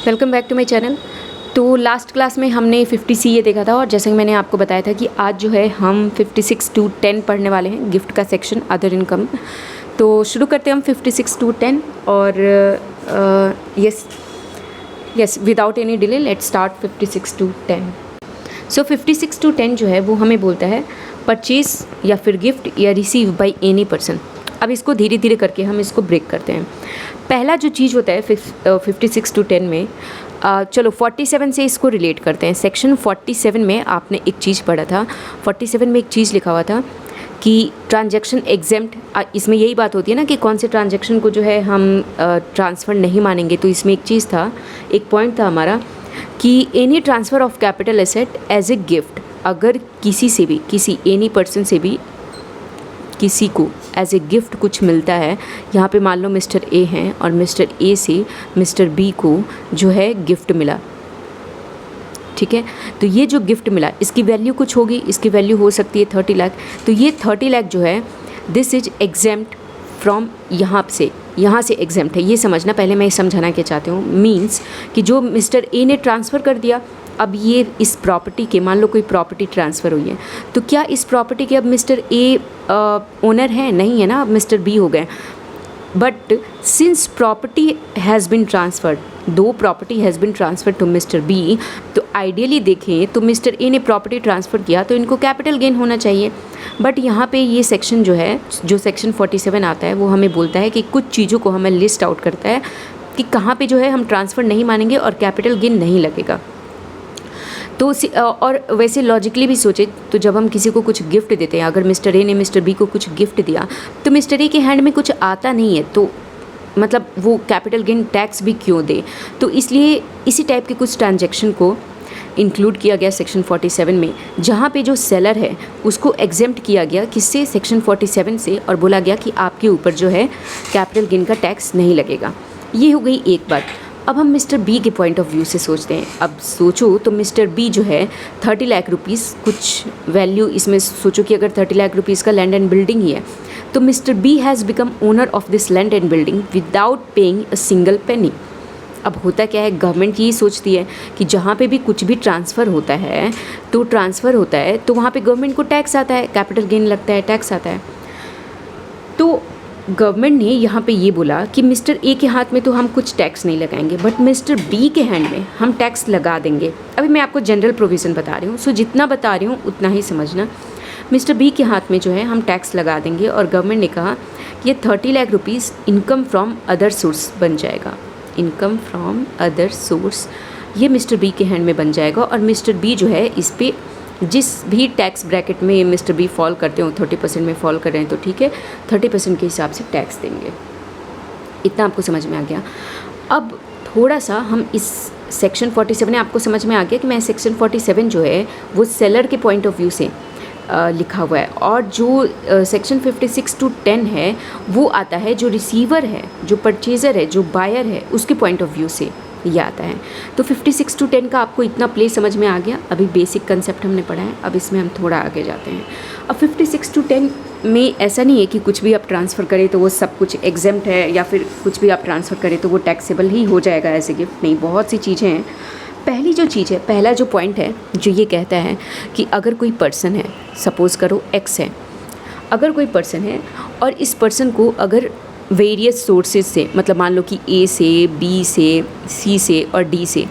Welcome back to my channel. तो last class में हमने 50 सी ये देखा था और जैसे कि मैंने आपको बताया था कि आज जो है हम 56 to 10 पढ़ने वाले हैं, गिफ्ट का सेक्शन अदर इनकम। तो शुरू करते हैं हम 56 to 10 और yes without any delay let's start 56 to 10। So 56 to 10 जो है वो हमें बोलता है परचेज या फिर गिफ्ट या रिसीव बाय एनी पर्सन। अब इसको धीरे धीरे करके हम इसको ब्रेक करते हैं। पहला जो चीज़ होता है 56 to 10 में चलो 47 से इसको रिलेट करते हैं। सेक्शन 47 में आपने एक चीज़ पढ़ा था, 47 में एक चीज़ लिखा हुआ था कि ट्रांजैक्शन एग्जेम्प्ट। इसमें यही बात होती है ना कि कौन से ट्रांजैक्शन को जो है हम ट्रांसफ़र नहीं मानेंगे। तो इसमें एक चीज़ था, एक पॉइंट था हमारा कि any transfer of capital asset as a gift, अगर किसी से भी किसी एनी पर्सन से भी किसी को एज ए गिफ्ट कुछ मिलता है, यहाँ पे मान लो मिस्टर ए हैं और मिस्टर ए से मिस्टर बी को जो है गिफ्ट मिला, ठीक है। तो ये जो गिफ्ट मिला इसकी वैल्यू कुछ होगी, इसकी वैल्यू हो सकती है 30 लाख। तो ये 30 लाख जो है दिस इज एग्जेम्प्ट फ्रॉम यहाँ से एग्जेम्प्ट है। ये समझना, पहले मैं समझाना क्या चाहती हूँ। मीन्स कि जो मिस्टर ए ने ट्रांसफ़र कर दिया, अब ये इस प्रॉपर्टी के, मान लो कोई प्रॉपर्टी ट्रांसफ़र हुई है, तो क्या इस प्रॉपर्टी के अब मिस्टर ए ओनर है? नहीं है ना, अब मिस्टर बी हो गए। But since property has been transferred, दो property has been transferred to mister B, तो आइडियली देखें तो मिस्टर ए ने प्रॉपर्टी ट्रांसफ़र किया तो इनको कैपिटल गेन होना चाहिए। बट यहाँ पे ये सेक्शन जो है, जो सेक्शन 47 आता है, वो हमें बोलता है कि कुछ चीज़ों को हमें लिस्ट आउट करता है कि कहाँ पे जो है हम ट्रांसफ़र नहीं मानेंगे और कैपिटल गेन नहीं लगेगा। तो और वैसे लॉजिकली भी सोचे तो जब हम किसी को कुछ गिफ्ट देते हैं, अगर मिस्टर ए ने मिस्टर बी को कुछ गिफ्ट दिया तो मिस्टर ए के हैंड में कुछ आता नहीं है, तो मतलब वो कैपिटल गेन टैक्स भी क्यों दे। तो इसलिए इसी टाइप के कुछ ट्रांजैक्शन को इंक्लूड किया गया सेक्शन 47 में, जहाँ पे जो सेलर है उसको एग्जेम्प्ट किया गया किससे, सेक्शन 47 से, और बोला गया कि आपके ऊपर जो है कैपिटल गेन का टैक्स नहीं लगेगा। ये हो गई एक बात। अब हम मिस्टर बी के पॉइंट ऑफ व्यू से सोचते हैं। अब सोचो तो मिस्टर बी जो है 30 लाख रुपीज़ कुछ वैल्यू, इसमें सोचो कि अगर 30 लाख रुपीज़ का लैंड एंड बिल्डिंग ही है, तो mister B has become owner of this land and building without paying a single penny. अब होता क्या है, गवर्नमेंट यही सोचती है कि जहाँ पे भी कुछ भी ट्रांसफ़र होता है तो वहाँ पे गवर्नमेंट को टैक्स आता है, कैपिटल गेन लगता है, टैक्स आता है। तो गवर्नमेंट ने यहाँ पे ये बोला कि मिस्टर ए के हाथ में तो हम कुछ टैक्स नहीं लगाएंगे, बट मिस्टर बी के हैंड में हम टैक्स लगा देंगे। अभी मैं आपको जनरल प्रोविज़न बता रही हूँ, सो जितना बता रही हूँ उतना ही समझना। मिस्टर बी के हाथ में जो है हम टैक्स लगा देंगे और गवर्नमेंट ने कहा कि ये 30 lakh rupees income from other source बन जाएगा। इनकम फ्रॉम अदर सोर्स ये मिस्टर बी के हैंड में बन जाएगा और मिस्टर बी जो है इस पर जिस भी टैक्स ब्रैकेट में मिस्टर बी फॉल करते हो, 30% में फॉल कर रहे हैं तो ठीक है, 30% के हिसाब से टैक्स देंगे। इतना आपको समझ में आ गया। अब थोड़ा सा हम इस सेक्शन 47 में आपको समझ में आ गया कि मैं सेक्शन 47 जो है वो सेलर के पॉइंट ऑफ व्यू से लिखा हुआ है, और जो सेक्शन 56 to 10 है वो आता है जो रिसीवर है, जो परचेज़र है, जो बायर है, उसके पॉइंट ऑफ व्यू से ये आता है। तो 56 to 10 का आपको इतना प्ले समझ में आ गया। अभी बेसिक कंसेप्ट हमने पढ़ा है, अब इसमें हम थोड़ा आगे जाते हैं। अब 56 to 10 में ऐसा नहीं है कि कुछ भी आप ट्रांसफ़र करें तो वो सब कुछ एग्जेम्प्ट है, या फिर कुछ भी आप ट्रांसफ़र करें तो वो टैक्सेबल ही हो जाएगा एज ए गिफ्ट। नहीं, बहुत सी चीज़ें हैं। पहली जो चीज़ है, पहला जो पॉइंट है जो ये कहता है कि अगर कोई पर्सन है, सपोज़ करो एक्स है, अगर कोई पर्सन है और इस पर्सन को अगर वेरियस सोर्सेज से, मतलब मान लो कि ए से, बी से, सी से और डी से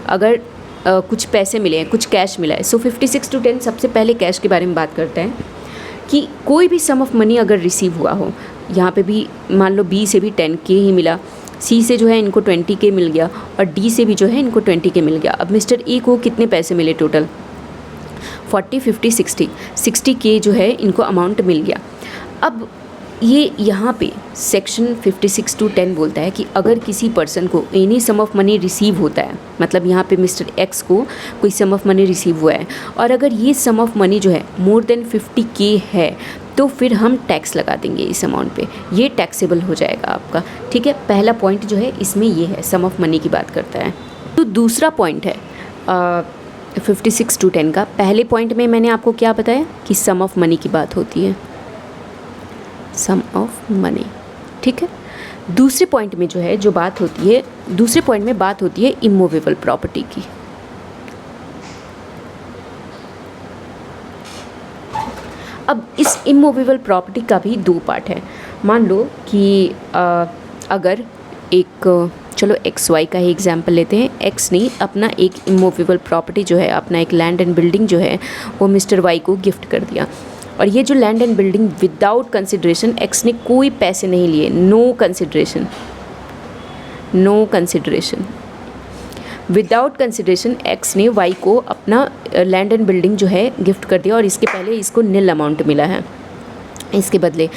अगर कुछ पैसे मिले हैं, कुछ कैश मिला है। सो 56 to 10 सबसे पहले कैश के बारे में बात करता है कि कोई भी सम ऑफ मनी अगर रिसीव हुआ हो, यहाँ पे भी मान लो बी से भी 10K ही मिला, सी से जो है इनको 20K मिल गया और डी से भी जो है इनको 20K मिल गया। अब मिस्टर ए को कितने पैसे मिले टोटल? 40, 50, 60K जो है इनको अमाउंट मिल गया। अब ये यहाँ पे सेक्शन 56 to 10 बोलता है कि अगर किसी पर्सन को any sum of money receive होता है, मतलब यहाँ पे मिस्टर एक्स को कोई सम ऑफ मनी रिसीव हुआ है और अगर ये सम ऑफ मनी जो है मोर देन 50K है, तो फिर हम टैक्स लगा देंगे इस अमाउंट पे, ये टैक्सेबल हो जाएगा आपका, ठीक है। पहला पॉइंट जो है इसमें ये है, सम ऑफ मनी की बात करता है। तो दूसरा पॉइंट है 56 to 10 का। पहले पॉइंट में मैंने आपको क्या बताया कि सम ऑफ मनी की बात होती है, सम ऑफ मनी, ठीक है। दूसरे पॉइंट में जो है जो बात होती है, दूसरे पॉइंट में बात होती है इमूवेबल प्रॉपर्टी की। अब इस इमूवेबल प्रॉपर्टी का भी दो पार्ट है। मान लो कि अगर एक, चलो एक्स वाई का ही एग्जांपल लेते हैं। एक्स ने अपना एक इमूवेबल प्रॉपर्टी जो है, अपना एक लैंड एंड बिल्डिंग जो है वो मिस्टर वाई को गिफ्ट कर दिया। और ये जो land and building without consideration, X ने कोई पैसे नहीं लिए, no consideration, no consideration, without consideration X ने वाई को अपना लैंड एंड बिल्डिंग जो है गिफ्ट कर दिया और इसके पहले इसको निल अमाउंट मिला है इसके बदले।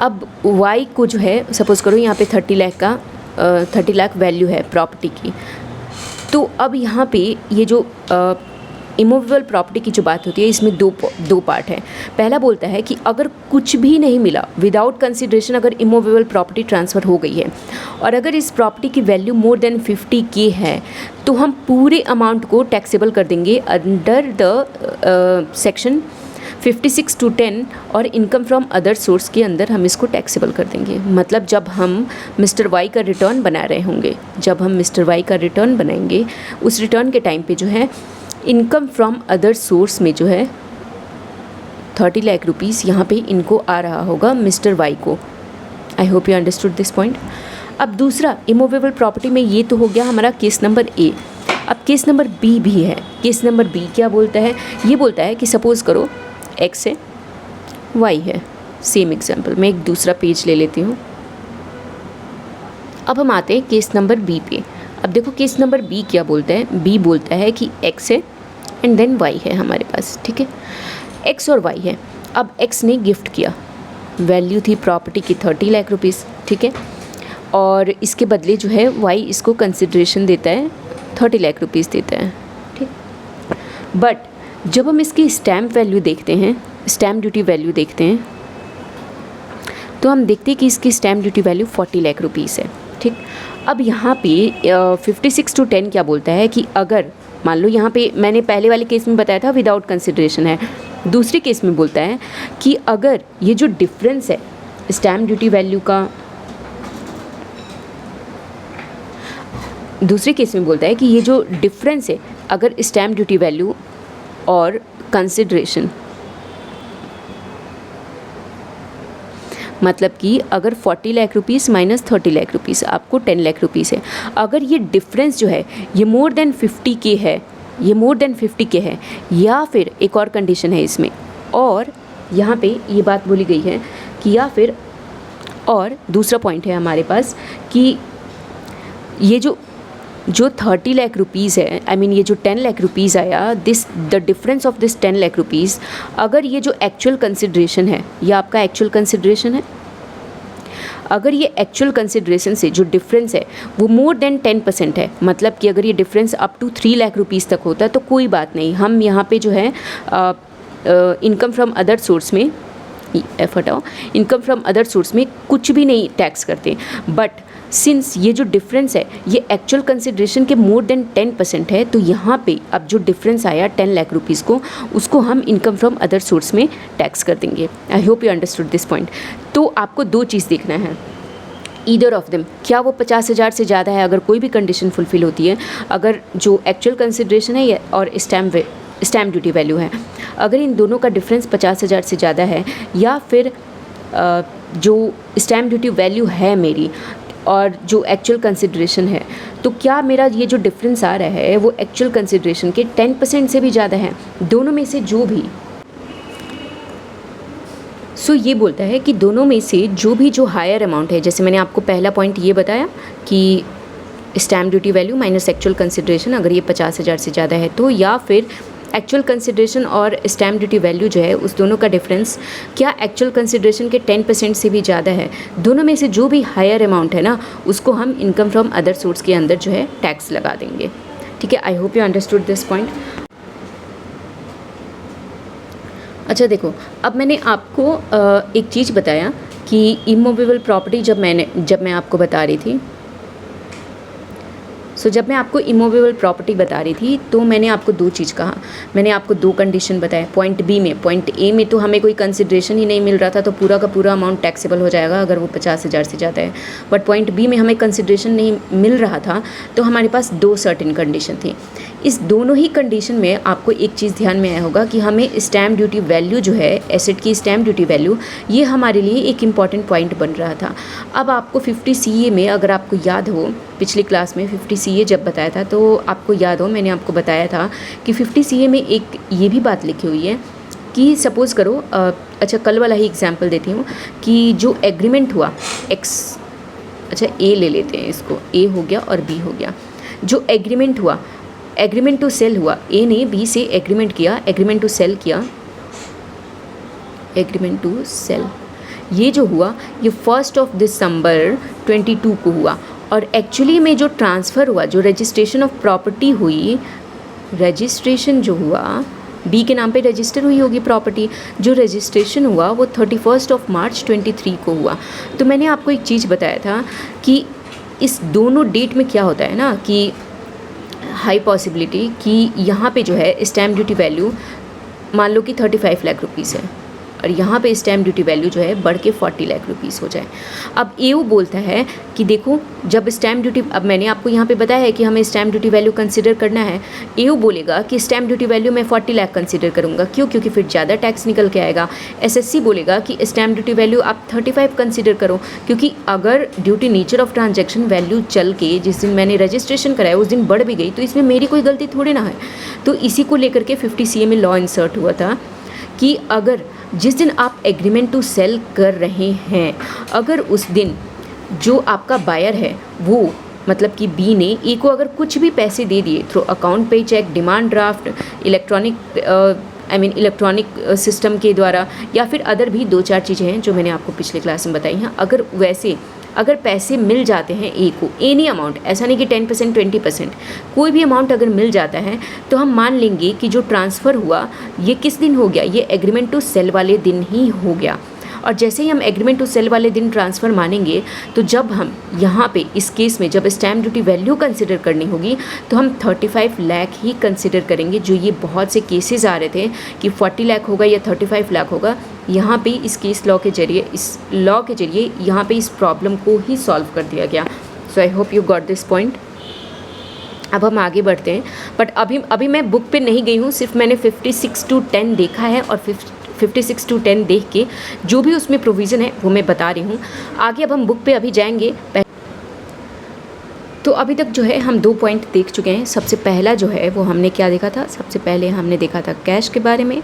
अब वाई को जो है, सपोज़ करो यहाँ पे 30 लाख वैल्यू है प्रॉपर्टी की। तो अब यहाँ पे ये जो इमूवेबल प्रॉपर्टी की जो बात होती है इसमें दो पार्ट है। पहला बोलता है कि अगर कुछ भी नहीं मिला, विदाउट कंसिडरेशन अगर इमूवेबल प्रॉपर्टी ट्रांसफ़र हो गई है और अगर इस प्रॉपर्टी की वैल्यू मोर देन 50K है तो हम पूरे अमाउंट को टैक्सेबल कर देंगे अंडर द सेक्शन 56(2)(10) और इनकम फ्रॉम अदर सोर्स के अंदर हम इसको टैक्सेबल कर देंगे। मतलब जब हम मिस्टर वाई का रिटर्न बना रहे होंगे, जब हम मिस्टर वाई का रिटर्न बनाएंगे, उस रिटर्न के टाइम पे जो है इनकम फ्रॉम अदर सोर्स में जो है 30 लाख रुपीज़ यहाँ पे इनको आ रहा होगा मिस्टर वाई को। आई hope you understood this point. अब दूसरा इमूवेबल प्रॉपर्टी में ये तो हो गया हमारा केस नंबर ए। अब केस नंबर बी भी है। केस नंबर बी क्या बोलता है? ये बोलता है कि सपोज़ करो एक्स है, वाई है, सेम एग्जाम्पल। मैं एक दूसरा पेज ले लेती हूँ। अब हम आते हैं केस नंबर बी पे। अब देखो केस नंबर बी क्या बोलता है। बी बोलता है कि एक्स है एंड देन वाई है हमारे पास, ठीक है। एक्स और वाई है। अब एक्स ने गिफ्ट किया, वैल्यू थी प्रॉपर्टी की 30 लाख रुपीज़, ठीक है। और इसके बदले जो है वाई इसको कंसिडरेशन देता है, 30 लाख रुपीज़ देता है, ठीक। बट जब हम इसकी स्टैम्प वैल्यू देखते हैं, स्टैम्प ड्यूटी वैल्यू देखते हैं, तो हम देखते हैं कि इसकी stamp duty value 40 lakh rupees है, ठीक। अब यहाँ पे 56(2)(10) क्या बोलता है कि अगर मान लो यहाँ पे मैंने पहले वाले केस में बताया था विदाउट कंसिडरेशन है, दूसरे केस में बोलता है कि अगर ये जो डिफरेंस है स्टैम्प ड्यूटी वैल्यू का, दूसरे केस में बोलता है कि ये जो डिफरेंस है अगर स्टैम्प ड्यूटी वैल्यू और कंसिडरेशन, मतलब कि अगर 40 lakh rupees minus 30 lakh rupees आपको 10 लाख रुपीज़ है, अगर ये डिफरेंस जो है ये मोर देन 50K है, ये मोर देन 50K है, या फिर एक और कंडीशन है इसमें, और यहाँ पे ये बात बोली गई है कि या फिर, और दूसरा पॉइंट है हमारे पास कि ये जो 30 लाख रुपीज़ है, आई मीन ये जो 10 लाख रुपीज़ आया, the difference of this 10 lakh rupees, अगर ये जो एक्चुअल कंसिडरेशन है, ये आपका एक्चुअल कंसिडरेशन है, अगर ये एक्चुअल कंसिडरेशन से जो डिफरेंस है वो मोर देन 10% है, मतलब कि अगर ये difference up to 3 lakh rupees तक होता है तो कोई बात नहीं, हम यहाँ पे जो है इनकम फ्रॉम अदर सोर्स में हटाओ, इनकम फ्रॉम अदर सोर्स में कुछ भी नहीं टैक्स करते। बट सिंस ये जो डिफरेंस है ये एक्चुअल कंसिडरेशन के मोर देन 10% है, तो यहाँ पे अब जो डिफरेंस आया 10 लाख रुपीज़ को, उसको हम इनकम फ्रॉम अदर सोर्स में टैक्स कर देंगे। आई hope you understood this point. तो आपको दो चीज़ देखना है, ईदर ऑफ देम, क्या वो 50,000 से ज़्यादा है अगर कोई भी कंडीशन फुलफिल होती है, अगर जो एक्चुअल कंसिडरेशन है और स्टैम्प ड्यूटी वैल्यू है, अगर इन दोनों का डिफरेंस 50,000 से ज़्यादा है, या फिर जो स्टैम्प ड्यूटी वैल्यू है मेरी और जो एक्चुअल कंसिडरेशन है, तो क्या मेरा ये जो डिफरेंस आ रहा है वो एक्चुअल कंसिडरेशन के 10% से भी ज़्यादा है, दोनों में से जो भी। सो ये बोलता है कि दोनों में से जो हायर अमाउंट है, जैसे मैंने आपको पहला पॉइंट ये बताया कि stamp duty value minus actual consideration, अगर ये 50,000 से ज़्यादा है तो, या फिर एक्चुअल कंसिडरेशन और स्टैम्प ड्यूटी वैल्यू जो है उस दोनों का डिफरेंस क्या एक्चुअल कंसिडरेशन के 10% से भी ज़्यादा है, दोनों में से जो भी हायर अमाउंट है ना, उसको हम इनकम फ्रॉम अदर सोर्स के अंदर जो है टैक्स लगा देंगे, ठीक है। आई hope you understood this point. अच्छा देखो, अब मैंने आपको एक चीज़ बताया कि इमूवेबल प्रॉपर्टी जब मैं आपको बता रही थी, सो जब मैं आपको इमूवेबल प्रॉपर्टी बता रही थी तो मैंने आपको दो चीज़ कहा, मैंने आपको दो कंडीशन बताए। पॉइंट बी में, पॉइंट ए में तो हमें कोई कंसिड्रेशन ही नहीं मिल रहा था, तो पूरा का पूरा अमाउंट टैक्सेबल हो जाएगा अगर वो 50,000 से ज़्यादा है। बट पॉइंट बी में हमें कंसिड्रेशन नहीं मिल रहा था, तो हमारे पास दो सर्टेन कंडीशन थी। इस दोनों ही कंडीशन में आपको एक चीज़ ध्यान में आया होगा कि हमें स्टैम्प ड्यूटी वैल्यू जो है, एसेट की स्टैम्प ड्यूटी वैल्यू, ये हमारे लिए एक इम्पॉर्टेंट पॉइंट बन रहा था। अब आपको 50 CA में, अगर आपको याद हो पिछली क्लास में 50 CA जब बताया था, तो आपको याद हो मैंने आपको बताया था कि 50 CA में एक ये भी बात लिखी हुई है कि सपोज़ करो, अच्छा कल वाला ही एग्जाम्पल देती हूँ कि जो एग्रीमेंट हुआ अच्छा ए ले लेते हैं इसको, ए हो गया और बी हो गया। जो एग्रीमेंट हुआ, एग्रीमेंट टू सेल हुआ, ए ने बी से एग्रीमेंट किया, एग्रीमेंट टू सेल किया, एग्रीमेंट टू सेल, ये जो हुआ ये 1 दिसंबर 22 को हुआ। और एक्चुअली में जो ट्रांसफ़र हुआ, जो रजिस्ट्रेशन ऑफ प्रॉपर्टी हुई, रजिस्ट्रेशन जो हुआ, बी के नाम पे रजिस्टर हुई होगी प्रॉपर्टी, जो रजिस्ट्रेशन हुआ वो 31 मार्च 23 को हुआ। तो मैंने आपको एक चीज़ बताया था कि इस दोनों डेट में क्या होता है ना, कि हाई पॉसिबिलिटी कि यहाँ पे जो है स्टैम्प ड्यूटी वैल्यू मान लो कि 35 लाख रुपीज़ है, और यहाँ पे स्टैम्प ड्यूटी वैल्यू जो है बढ़ के 40 लाख रुपीज़ हो जाए। अब एओ बोलता है कि देखो जब स्टैम्प ड्यूटी, अब मैंने आपको यहाँ पे बताया है कि हमें स्टैम्प ड्यूटी वैल्यू कंसिडर करना है। एओ बोलेगा कि स्टैम्प ड्यूटी वैल्यू मैं 40 लाख कंसिडर करूँगा, क्यों? क्योंकि फिर ज़्यादा टैक्स निकल के आएगा। एसएससी बोलेगा कि स्टैम्प ड्यूटी वैल्यू आप 35 कंसिडर करो, क्योंकि अगर duty nature of transaction value चल के जिस दिन मैंने रजिस्ट्रेशन कराया उस दिन बढ़ भी गई तो इसमें मेरी कोई गलती थोड़ी ना है। तो इसी को लेकर के 50 CA में लॉ इंसर्ट हुआ था कि अगर जिस दिन आप एग्रीमेंट टू सेल कर रहे हैं, अगर उस दिन जो आपका बायर है वो मतलब कि बी ने ए को अगर कुछ भी पैसे दे दिए थ्रू अकाउंट पे cheque, demand draft, electronic system के द्वारा, या फिर अदर भी 2-4 चीज़ें हैं जो मैंने आपको पिछले क्लास में बताई हैं, अगर वैसे अगर पैसे मिल जाते हैं ए को, एनी अमाउंट, ऐसा नहीं कि 10% 20%, कोई भी अमाउंट अगर मिल जाता है तो हम मान लेंगे कि जो ट्रांसफ़र हुआ ये किस दिन हो गया, ये एग्रीमेंट टू सेल वाले दिन ही हो गया। और जैसे ही हम एग्रीमेंट टू सेल वाले दिन ट्रांसफ़र मानेंगे तो जब हम यहाँ पे इस केस में जब स्टैम्प ड्यूटी वैल्यू कंसिडर करनी होगी तो हम 35 लाख ही कंसिडर करेंगे, जो ये बहुत से केसेस आ रहे थे कि 40 लाख होगा या 35 लाख होगा। यहाँ पे इस केस लॉ के जरिए, इस लॉ के जरिए यहाँ पे इस प्रॉब्लम को ही सॉल्व कर दिया गया। So I hope you got this point. अब हम आगे बढ़ते हैं, बट अभी मैं बुक पे नहीं गई हूँ, सिर्फ मैंने 56 to 10 देखा है और 56 to 10 देख के जो भी उसमें प्रोविज़न है वो मैं बता रही हूँ। आगे अब हम बुक पे अभी जाएंगे। तो अभी तक जो है हम 2 पॉइंट देख चुके हैं। सबसे पहला जो है वो हमने क्या देखा था, सबसे पहले हमने देखा था कैश के बारे में,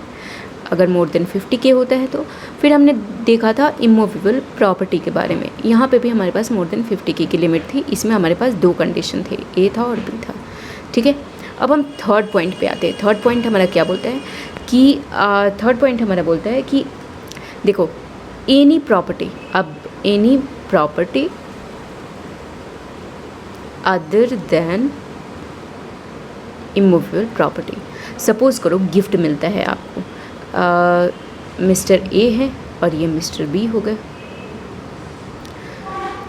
अगर मोर देन 50K होता है तो। फिर हमने देखा था इमूवेबल प्रॉपर्टी के बारे में, यहाँ पे भी हमारे पास मोर देन 50K की लिमिट थी। इसमें हमारे पास 2 कंडीशन थे, ए था और बी था, ठीक है। अब हम थर्ड पॉइंट पे आते हैं। थर्ड पॉइंट हमारा क्या बोलता है कि थर्ड पॉइंट हमारा बोलता है कि देखो एनी प्रॉपर्टी, अब any property other than immovable property. Suppose करो गिफ्ट मिलता है आपको, मिस्टर ए है और ये मिस्टर बी हो गए।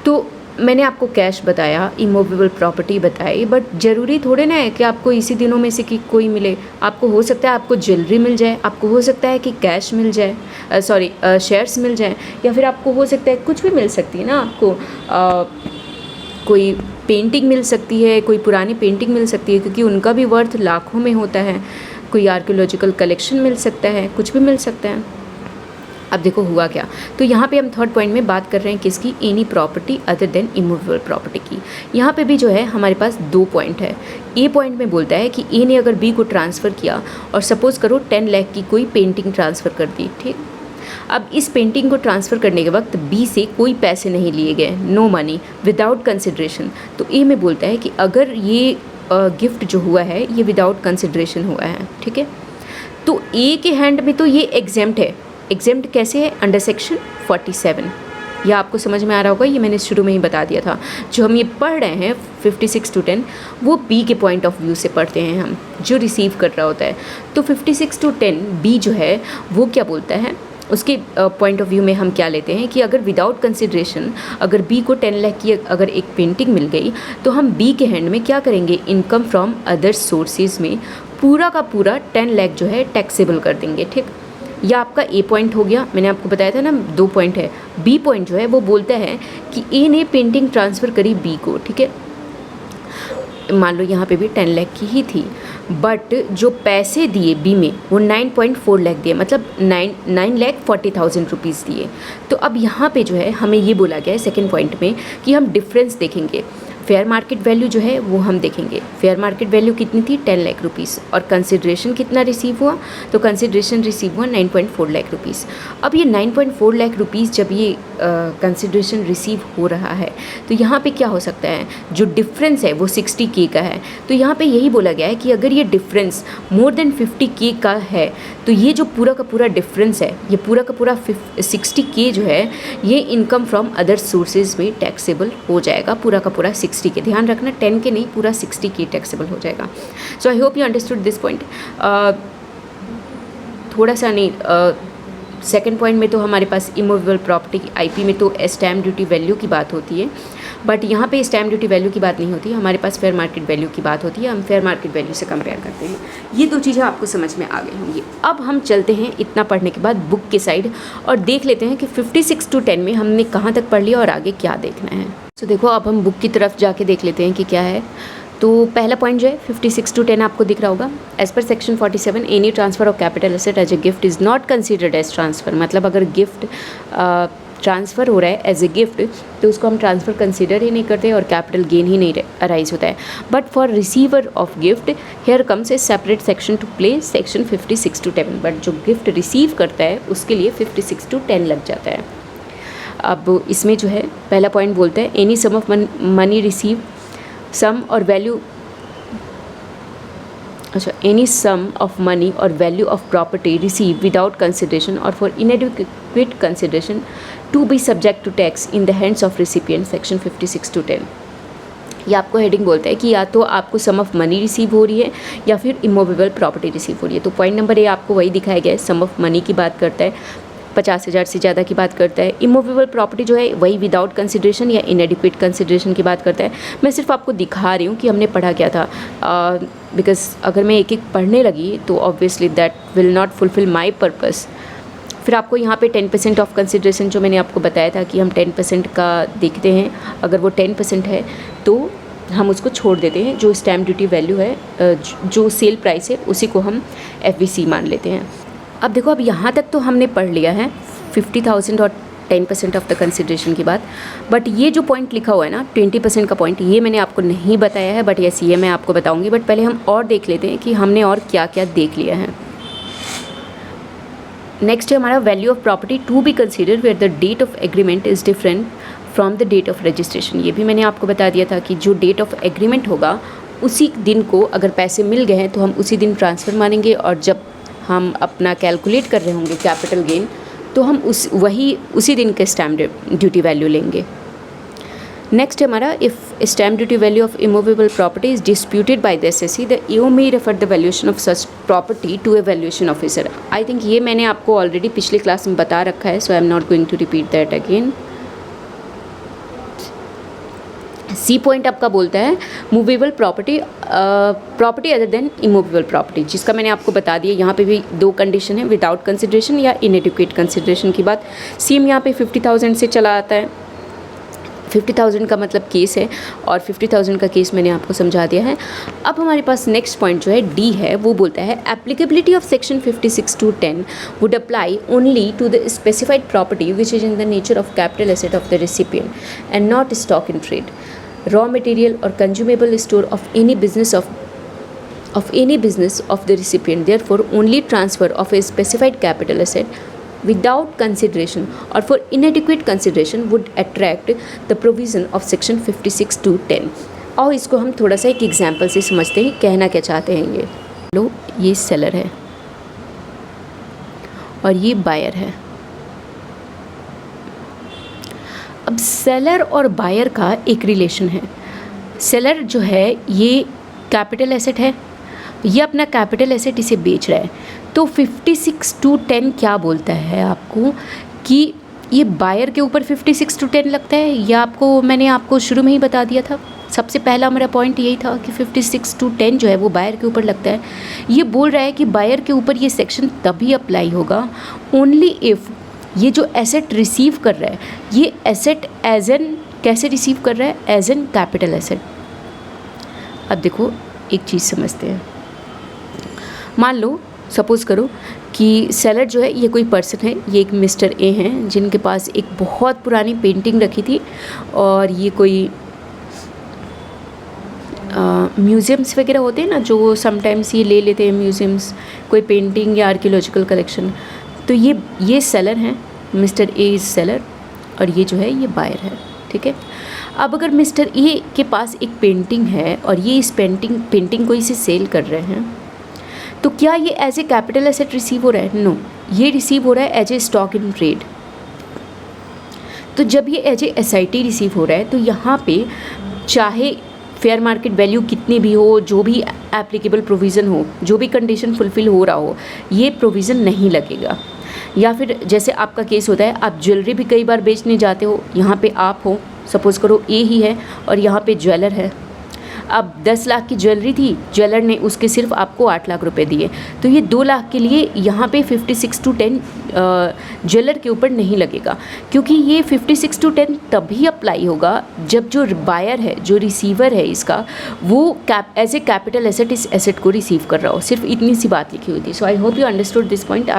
तो मैंने आपको कैश बताया, इमूवेबल प्रॉपर्टी बताई, बट ज़रूरी थोड़े ना है कि आपको इसी दिनों में से कि कोई मिले। आपको हो सकता है आपको ज्वेलरी मिल जाए, आपको हो सकता है कि कैश मिल जाए, शेयर्स मिल जाए, या फिर आपको हो सकता है कुछ भी मिल सकती है ना, आपको कोई पेंटिंग मिल सकती है, कोई पुरानी पेंटिंग मिल सकती है, क्योंकि उनका भी वर्थ लाखों में होता है। कोई आर्कियोलॉजिकल कलेक्शन मिल सकता है, कुछ भी मिल सकता है। अब देखो हुआ क्या, तो यहाँ पे हम थर्ड पॉइंट में बात कर रहे हैं किसकी, any property other than immovable property की। यहाँ पे भी जो है हमारे पास 2 पॉइंट है। ए पॉइंट में बोलता है कि ए ने अगर बी को ट्रांसफ़र किया और सपोज़ करो 10 लाख की कोई पेंटिंग ट्रांसफ़र कर दी, ठीक। अब इस पेंटिंग को ट्रांसफ़र करने के वक्त बी से कोई पैसे नहीं लिए गए, नो मनी, विदाउट कंसिड्रेशन। तो ए में बोलता है कि अगर ये गिफ्ट जो हुआ है ये विदाउट कंसिड्रेशन हुआ है, ठीक है। तो ए के हैंड में तो ये एग्जेम्प्ट है। एग्जेम्प्ट कैसे है, अंडर सेक्शन 47। यह आपको समझ में आ रहा होगा, ये मैंने शुरू में ही बता दिया था। जो हम ये पढ़ रहे हैं 56 to 10 वो बी के पॉइंट ऑफ व्यू से पढ़ते हैं हम, जो रिसीव कर रहा होता है। तो 56 to 10 बी जो है वो क्या बोलता है उसके पॉइंट ऑफ व्यू में हम क्या लेते हैं कि अगर विदाउट कंसिड्रेशन अगर बी को 10 लाख की अगर एक पेंटिंग मिल गई तो हम बी के हैंड में क्या करेंगे, इनकम फ्रॉम अदर सोर्सेज में पूरा का पूरा 10 लाख जो है टैक्सेबल कर देंगे। ठीक, यह आपका ए पॉइंट हो गया। मैंने आपको बताया था ना 2 पॉइंट है। बी पॉइंट जो है वो बोलता है कि ए ने पेंटिंग ट्रांसफ़र करी बी को। ठीक है, मान लो यहाँ पे भी 10 लाख की ही थी, बट जो पैसे दिए बी में वो 9.4 लाख दिए, मतलब 9,40,000 रुपीज़ दिए। तो अब यहाँ पे जो है हमें ये बोला गया है सेकंड पॉइंट में कि हम डिफरेंस देखेंगे। फेयर मार्केट वैल्यू जो है वो हम देखेंगे। फेयर मार्केट वैल्यू कितनी थी, 10 लाख रुपीज़, और कंसिड्रेशन कितना रिसीव हुआ, तो कंसिड्रेशन रिसीव हुआ 9.4 लाख रुपीज़। अब ये 9.4 लाख रुपीज़ जब ये कंसिड्रेशन रिसीव हो रहा है तो यहाँ पे क्या हो सकता है, जो डिफरेंस है वो 60K का है। तो यहाँ पे यही बोला गया है कि अगर ये डिफरेंस मोर देन 50K का है तो ये जो पूरा का पूरा डिफरेंस है, ये पूरा का पूरा 60K जो है ये इनकम फ्रॉम अदर सोर्सेज में टैक्सेबल हो जाएगा। पूरा का पूरा 60K, ध्यान रखना 10 के नहीं, पूरा 60K टैक्सेबल हो जाएगा। So I hope you understood this point. थोड़ा सा नहीं, सेकंड पॉइंट में तो हमारे पास इमूवेबल प्रॉपर्टी आईपी में तो स्टैम्प ड्यूटी वैल्यू की बात होती है, बट यहाँ पे स्टैम्प ड्यूटी वैल्यू की बात नहीं होती है, हमारे पास फेयर मार्केट वैल्यू की बात होती है। हम फेयर मार्केट वैल्यू से कंपेयर करते हैं। ये 2 चीज़ें आपको समझ में आ गई होंगी। अब हम चलते हैं इतना पढ़ने के बाद बुक के साइड और देख लेते हैं कि 56 to 10 में हमने कहाँ तक पढ़ लिया और आगे क्या देखना है। तो देखो अब हम बुक की तरफ जाके देख लेते हैं कि क्या है। तो पहला पॉइंट जो है 56 to 10 आपको दिख रहा होगा। एज पर section 47 any transfer of capital asset as a gift is not considered as transfer. मतलब अगर गिफ्ट ट्रांसफ़र हो रहा है एज ए गिफ्ट तो उसको हम ट्रांसफ़र कंसिडर ही नहीं करते और कैपिटल गेन ही नहीं अराइज होता है। But for receiver of gift here comes A separate section two play, section 56 to 10। But जो गिफ्ट रिसीव करता है उसके लिए 56 to 10 लग जाता है। अब इसमें जो है पहला पॉइंट बोलता है any sum of money receive, sum और वैल्यू, अच्छा, एनी सम ऑफ मनी और value of property receive without consideration और for inadequate consideration to be subject to tax in the hands of recipient, section 56 to 10। ये आपको heading बोलता है कि या तो आपको सम ऑफ मनी रिसीव हो रही है या फिर इमूवेबल प्रॉपर्टी रिसीव हो रही है। तो पॉइंट नंबर ए आपको वही दिखाया गया है, सम ऑफ मनी की बात करता है, 50,000 से ज़्यादा की बात करता है। इमूवेबल प्रॉपर्टी जो है वही विदाउट कंसिडरेशन या इनएडिक्वेट कंसिडरेशन की बात करता है। मैं सिर्फ आपको दिखा रही हूँ कि हमने पढ़ा क्या था, बिकॉज अगर मैं एक एक पढ़ने लगी तो obviously that will not fulfil my purpose. फिर आपको यहाँ पे 10% ऑफ कंसिडरेशन जो मैंने आपको बताया था कि हम 10% का देखते हैं, अगर वो 10% है तो हम उसको छोड़ देते हैं। जो स्टैम्प ड्यूटी वैल्यू है, जो सेल प्राइस है, उसी को हम FVC मान लेते हैं। अब देखो, अब यहाँ तक तो हमने पढ़ लिया है 50,000 और 10% ऑफ द कंसिडरेशन की बात। बट ये जो पॉइंट लिखा हुआ है ना 20% का पॉइंट, ये मैंने आपको नहीं बताया है, बट यस ये मैं आपको बताऊंगी। बट पहले हम और देख लेते हैं कि हमने और क्या क्या देख लिया है। नेक्स्ट है हमारा value of property to be consider where the date of agreement is different from the date of registration. ये भी मैंने आपको बता दिया था कि जो डेट ऑफ एग्रीमेंट होगा उसी दिन को अगर पैसे मिल गए हैं तो हम उसी दिन ट्रांसफ़र मानेंगे, और जब हम अपना कैलकुलेट कर रहे होंगे कैपिटल गेन तो हम उसी दिन के स्टैम्प ड्यूटी वैल्यू लेंगे। नेक्स्ट है हमारा, if stamp duty value of immovable property is disputed by the SSC the EO may refer the valuation of such property to a valuation officer. I think ये मैंने आपको already पिछली class में बता रखा है, so I am not going to repeat that again. C point आपका बोलता है movable property other than immovable property, जिसका मैंने आपको बता दिया। यहाँ पे भी 2 कंडीशन है, विदाउट कंसिडरेशन या इनएडिक्वेट कंसिडरेशन की बात। सेम यहाँ पे 50,000 से चला आता है। 50,000 का मतलब केस है और 50,000 का केस मैंने आपको समझा दिया है। अब हमारे पास नेक्स्ट पॉइंट जो है डी है, वो बोलता है applicability of section 56 to 10 would apply only to the specified property which is in the nature of capital asset of the recipient and not stock in trade, raw material or consumable store of any business of the recipient. Therefore only transfer of a specified capital asset without consideration or for inadequate consideration would attract the provision of section 56 to 10। और इसको हम थोड़ा सा एक example से समझते हैं कहना क्या चाहते हैं। ये लो, ये सेलर है और ये बायर है। अब सेलर और बायर का एक रिलेशन है। सेलर जो है ये कैपिटल एसेट है, ये अपना कैपिटल एसेट इसे बेच रहा है। तो 56:10 क्या बोलता है आपको कि ये बायर के ऊपर 56:10 लगता है, या मैंने आपको शुरू में ही बता दिया था। सबसे पहला मेरा पॉइंट यही था कि 56:10 जो है वो बायर के ऊपर लगता है। ये बोल रहा है कि बायर के ऊपर ये सेक्शन तभी अप्लाई होगा ओनली इफ़ ये जो एसेट रिसीव कर रहा है, ये एसेट एज एन कैसे रिसीव कर रहा है, एज एन कैपिटल एसेट। अब देखो एक चीज़ समझते हैं। मान लो सपोज़ करो कि सेलर जो है ये कोई पर्सन है, ये एक मिस्टर ए हैं जिनके पास एक बहुत पुरानी पेंटिंग रखी थी, और ये कोई म्यूज़ियम्स वगैरह होते हैं ना, जो समटाइम्स ये ले लेते हैं म्यूज़ियम्स कोई पेंटिंग या आर्कियोलॉजिकल कलेक्शन। तो ये सेलर हैं, मिस्टर ए इज़ सेलर, और ये जो है ये बायर है, ठीक है। अब अगर मिस्टर ए के पास एक पेंटिंग है और ये इस पेंटिंग को इसे सेल कर रहे हैं, तो क्या ये as a capital asset receive हो रहा है? नो, ये रिसीव हो रहा है as a stock in trade. तो जब ये एज ए एसआईटी रिसीव हो रहा है, तो यहाँ पे चाहे फेयर मार्केट वैल्यू कितनी भी हो, जो भी एप्लीकेबल प्रोविज़न हो, जो भी कंडीशन फुलफ़िल हो रहा हो, ये प्रोविज़न नहीं लगेगा। या फिर जैसे आपका केस होता है, आप ज्वेलरी भी कई बार बेचने जाते हो, यहाँ पे आप हो, सपोज़ करो ए ही है और यहाँ पे ज्वेलर है। अब 10 लाख की ज्वेलरी थी, ज्वेलर ने उसके सिर्फ आपको 8 लाख रुपए दिए, तो ये 2 लाख के लिए यहाँ पे 56:10 ज्वेलर के ऊपर नहीं लगेगा, क्योंकि ये 56:10 तभी अप्लाई होगा जब जो बायर है, जो रिसीवर है इसका, वो एज ए कैपिटल एसेट इस एसेट को रिसीव कर रहा हो। सिर्फ इतनी सी बात लिखी हुई थी। So I hope you understood this point.